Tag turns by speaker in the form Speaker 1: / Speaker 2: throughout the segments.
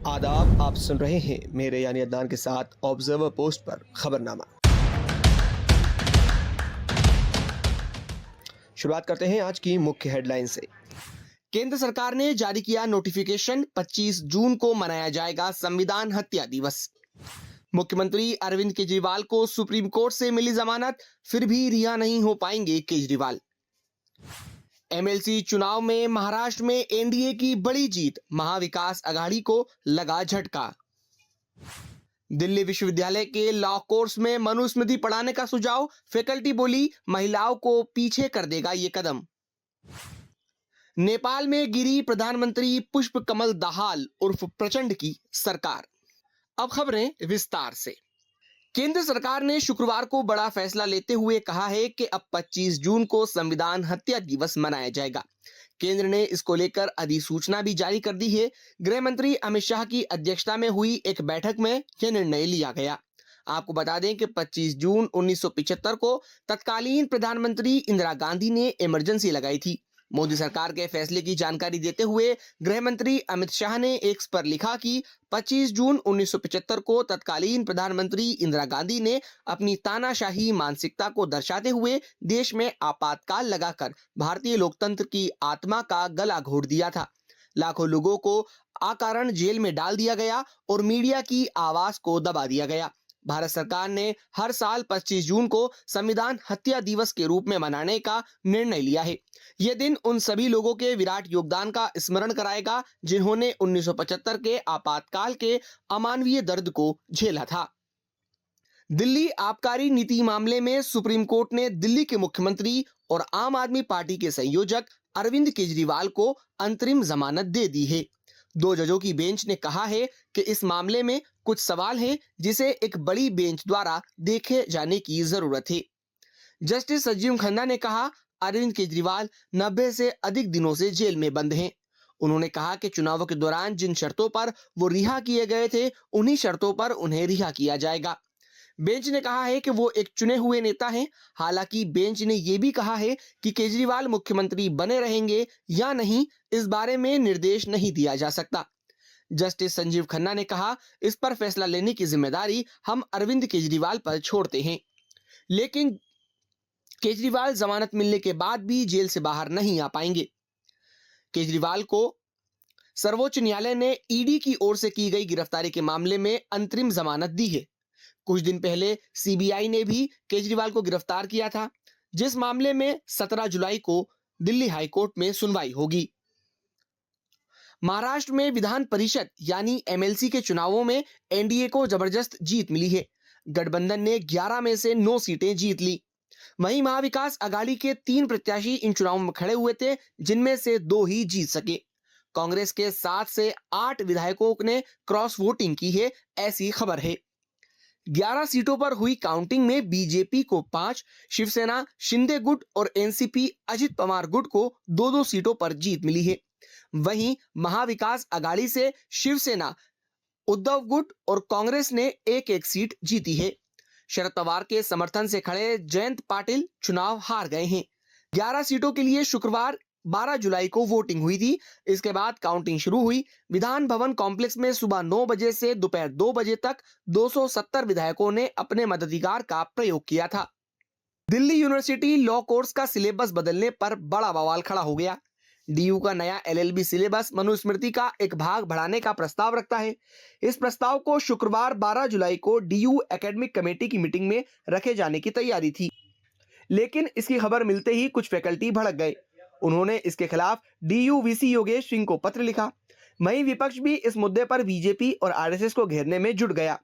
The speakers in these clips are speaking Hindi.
Speaker 1: आदाब, आप सुन रहे हैं मेरे यानी अदनान के साथ ऑब्जर्वर पोस्ट पर खबरनामा। शुरुआत करते हैं आज की मुख्य हेडलाइन से। केंद्र सरकार ने जारी किया नोटिफिकेशन, 25 जून को मनाया जाएगा संविधान हत्या दिवस। मुख्यमंत्री अरविंद केजरीवाल को सुप्रीम कोर्ट से मिली जमानत, फिर भी रिहा नहीं हो पाएंगे केजरीवाल। एमएलसी चुनाव में महाराष्ट्र में एनडीए की बड़ी जीत, महाविकास अघाड़ी को लगा झटका। दिल्ली विश्वविद्यालय के लॉ कोर्स में मनुस्मृति पढ़ाने का सुझाव, फैकल्टी बोली महिलाओं को पीछे कर देगा ये कदम। नेपाल में गिरी प्रधानमंत्री पुष्प कमल दाहाल उर्फ प्रचंड की सरकार। अब खबरें विस्तार से। केंद्र सरकार ने शुक्रवार को बड़ा फैसला लेते हुए कहा है कि अब 25 जून को संविधान हत्या दिवस मनाया जाएगा। केंद्र ने इसको लेकर अधिसूचना भी जारी कर दी है। गृह मंत्री अमित शाह की अध्यक्षता में हुई एक बैठक में यह निर्णय लिया गया। आपको बता दें कि 25 जून 1975 को तत्कालीन प्रधानमंत्री इंदिरा गांधी ने इमरजेंसी लगाई थी। मोदी सरकार के फैसले की जानकारी देते हुए गृह मंत्री अमित शाह ने एक्स पर लिखा कि 25 जून 1975 को तत्कालीन प्रधानमंत्री इंदिरा गांधी ने अपनी तानाशाही मानसिकता को दर्शाते हुए देश में आपातकाल लगाकर भारतीय लोकतंत्र की आत्मा का गला घोट दिया था। लाखों लोगों को अकारण जेल में डाल दिया गया और मीडिया की आवाज को दबा दिया गया। भारत सरकार ने हर साल 25 जून को संविधान हत्या दिवस के रूप में मनाने का निर्णय लिया है। यह दिन उन सभी लोगों के विराट योगदान का स्मरण कराएगा जिन्होंने 1975 के आपातकाल के अमानवीय दर्द को झेला था। दिल्ली आबकारी नीति मामले में सुप्रीम कोर्ट ने दिल्ली के मुख्यमंत्री और आम आदमी पार्टी के संयोजक अरविंद केजरीवाल को अंतरिम जमानत दे दी है। 2 जजों की बेंच ने कहा है कि इस मामले में कुछ सवाल हैं जिसे एक बड़ी बेंच द्वारा देखे जाने की जरूरत है। जस्टिस संजीव खन्ना ने कहा, अरविंद केजरीवाल 90 से अधिक दिनों से जेल में बंद हैं। उन्होंने कहा कि चुनावों के दौरान जिन शर्तों पर वो रिहा किए गए थे, उन्हीं शर्तों पर उन्हें रिहा किया जाएगा। बेंच ने कहा है कि वो एक चुने हुए नेता हैं। हालांकि बेंच ने यह भी कहा है कि केजरीवाल मुख्यमंत्री बने रहेंगे या नहीं, इस बारे में निर्देश नहीं दिया जा सकता। जस्टिस संजीव खन्ना ने कहा, इस पर फैसला लेने की जिम्मेदारी हम अरविंद केजरीवाल पर छोड़ते हैं। लेकिन केजरीवाल जमानत मिलने के बाद भी जेल से बाहर नहीं आ पाएंगे। केजरीवाल को सर्वोच्च न्यायालय ने ईडी की ओर से की गई गिरफ्तारी के मामले में अंतरिम जमानत दी है। कुछ दिन पहले सीबीआई ने भी केजरीवाल को गिरफ्तार किया था, जिस मामले में 17 जुलाई को दिल्ली हाई कोर्ट में सुनवाई होगी। महाराष्ट्र में विधान परिषद यानी एमएलसी के चुनावों में एनडीए को जबरदस्त जीत मिली है। गठबंधन ने 11 में से 9 सीटें जीत ली। वहीं महाविकास अघाड़ी के 3 प्रत्याशी इन चुनावों में खड़े हुए थे, जिनमें से 2 ही जीत सके। कांग्रेस के 7 से 8 विधायकों ने क्रॉस वोटिंग की है, ऐसी खबर है। 11 सीटों पर हुई काउंटिंग में बीजेपी को 5, शिवसेना, शिंदे गुट और एनसीपी अजित पवार गुट को 2-2 सीटों पर जीत मिली है। वहीं महाविकास अघाड़ी से शिवसेना, उद्धव गुट और कांग्रेस ने 1-1 सीट जीती है। शरद पवार के समर्थन से खड़े जयंत पाटिल चुनाव हार गए हैं। 11 सीटों के लिए शुक्रवार 12 जुलाई को वोटिंग हुई थी। इसके बाद काउंटिंग शुरू हुई। विधान भवन कॉम्प्लेक्स में सुबह 9 बजे से दोपहर 2 बजे तक 270 विधायकों ने अपने मताधिकार का प्रयोग किया था। दिल्ली यूनिवर्सिटी लॉ कोर्स का सिलेबस बदलने पर बड़ा बवाल खड़ा हो गया। डीयू का नया एलएलबी सिलेबस मनुस्मृति का एक भाग बढ़ाने का प्रस्ताव रखता है। इस प्रस्ताव को शुक्रवार 12 जुलाई को डीयू एकेडमिक कमेटी की मीटिंग में रखे जाने की तैयारी थी, लेकिन इसकी खबर मिलते ही कुछ फैकल्टी भड़क गए। उन्होंने इसके खिलाफ डीयू वीसी योगेश सिंह को पत्र लिखा। वहीं विपक्ष भी इस मुद्दे पर बीजेपी और आरएसएस को घेरने में जुट गया।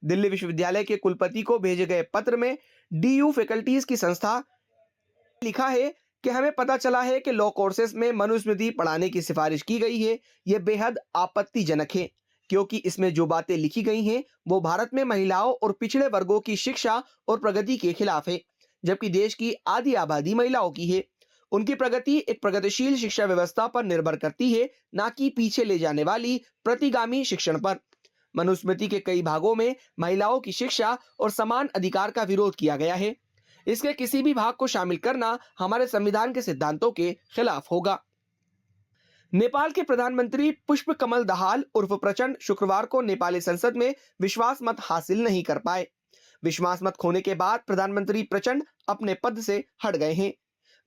Speaker 1: दिल्ली विश्वविद्यालय के कुलपति को भेजे गए पत्र में डीयू फैकल्टीज की संस्था लिखा है कि हमें पता चला है कि लॉ कोर्सेस में मनुस्मृति पढ़ाने की सिफारिश की गई है। यह बेहद आपत्तिजनक है, क्योंकि इसमें जो बातें लिखी गई हैं वो भारत में महिलाओं और पिछड़े वर्गों की शिक्षा और प्रगति के खिलाफ है, जबकि देश की आधी आबादी महिलाओं की है। उनकी प्रगति एक प्रगतिशील शिक्षा व्यवस्था पर निर्भर करती है, ना कि पीछे ले जाने वाली प्रतिगामी शिक्षण पर। मनुस्मृति के कई भागों में महिलाओं की शिक्षा और समान अधिकार का विरोध किया गया है। इसके किसी भी भाग को शामिल करना हमारे संविधान के सिद्धांतों के खिलाफ होगा। नेपाल के प्रधानमंत्री पुष्प कमल दाहाल उर्फ प्रचंड शुक्रवार को नेपाली संसद में विश्वास मत हासिल नहीं कर पाए। विश्वास मत खोने के बाद प्रधानमंत्री प्रचंड अपने पद से हट गए हैं।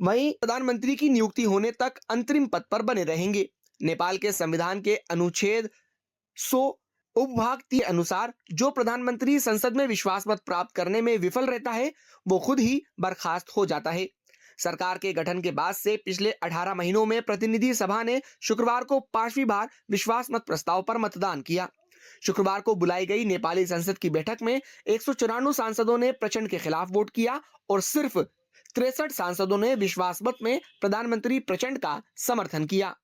Speaker 1: वहीं प्रधानमंत्री की नियुक्ति होने तक अंतरिम पद पर बने रहेंगे। नेपाल के संविधान के अनुच्छेद 100 उपभाग 3 अनुसार जो प्रधानमंत्री संसद में विश्वास मत प्राप्त करने में विफल रहता है वो खुद ही बर्खास्त हो जाता है। सरकार के गठन के बाद से पिछले 18 महीनों में प्रतिनिधि सभा ने शुक्रवार को 5वीं बार विश्वास मत प्रस्ताव पर मतदान किया। शुक्रवार को बुलाई गई नेपाली संसद की बैठक में 194 सांसदों ने प्रचंड के खिलाफ वोट किया और सिर्फ 63 सांसदों ने विश्वास मत में प्रधानमंत्री प्रचंड का समर्थन किया।